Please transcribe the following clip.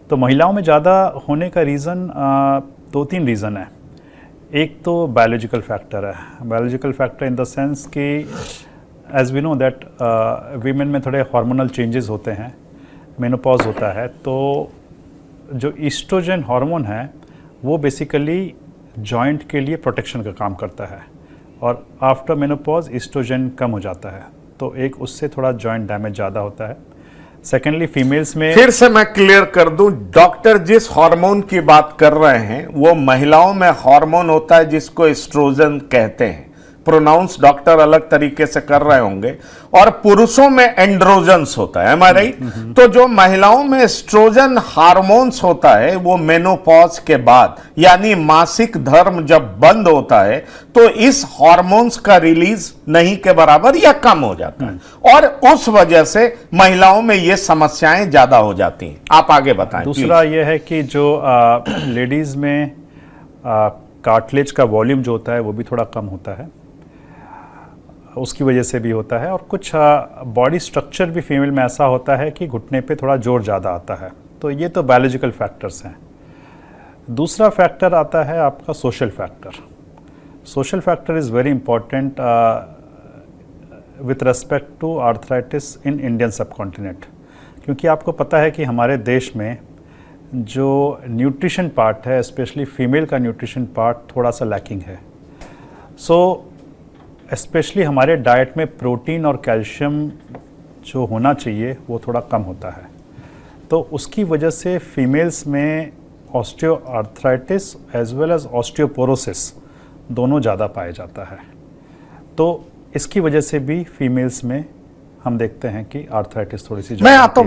तो महिलाओं में ज़्यादा होने का रीज़न 2-3 रीज़न है। एक तो बायोलॉजिकल फैक्टर है। Biological factor in the sense कि as we know that women में थोड़े हार्मोनल चेंजेस होते हैं, मेनोपॉज होता है, तो जो ईस्ट्रोजन हार्मोन है वो बेसिकली जॉइंट के लिए प्रोटेक्शन का काम करता है, और आफ्टर मेनोपॉज ईस्ट्रोजन कम हो जाता है, तो एक उससे थोड़ा जॉइंट डैमेज ज़्यादा होता है। सेकेंडली फीमेल्स में, फिर से मैं क्लियर कर दूं, डॉक्टर जिस हार्मोन की बात कर रहे हैं वो महिलाओं में हार्मोन होता है जिसको एस्ट्रोजन कहते हैं। प्रोनाउंस डॉक्टर अलग तरीके से कर रहे होंगे, और पुरुषों में एंड्रोजन्स होता है, एम आई राइट? तो जो महिलाओं में एस्ट्रोजन हार्मोन्स होता है वो मेनोपॉज के बाद, यानी मासिक धर्म जब बंद होता है, तो इस हार्मोन्स का रिलीज नहीं के बराबर या कम हो जाता है, और उस वजह से महिलाओं में ये समस्याएं ज्यादा हो जाती हैं। आप आगे बताएं। दूसरा ये है कि जो लेडीज में कार्टिलेज का वॉल्यूम जो होता है वो भी थोड़ा कम होता है, उसकी वजह से भी होता है। और कुछ बॉडी स्ट्रक्चर भी फीमेल में ऐसा होता है कि घुटने पे थोड़ा जोर ज़्यादा आता है। तो ये तो बायोलॉजिकल फैक्टर्स हैं। दूसरा फैक्टर आता है आपका social factor. Social factor is very important with respect to arthritis in Indian subcontinent, क्योंकि आपको पता है कि हमारे देश में जो न्यूट्रिशन पार्ट है, स्पेशली फीमेल का न्यूट्रिशन पार्ट थोड़ा सा लैकिंग है। सो स्पेशली हमारे डाइट में प्रोटीन और कैल्शियम जो होना चाहिए वो थोड़ा कम होता है, तो उसकी वजह से फीमेल्स में osteoarthritis as well as osteoporosis दोनों ज़्यादा पाया जाता है। तो इसकी वजह से भी फीमेल्स में हम देखते हैं कि आर्थराइटिस थोड़ी सी मैं आता हूं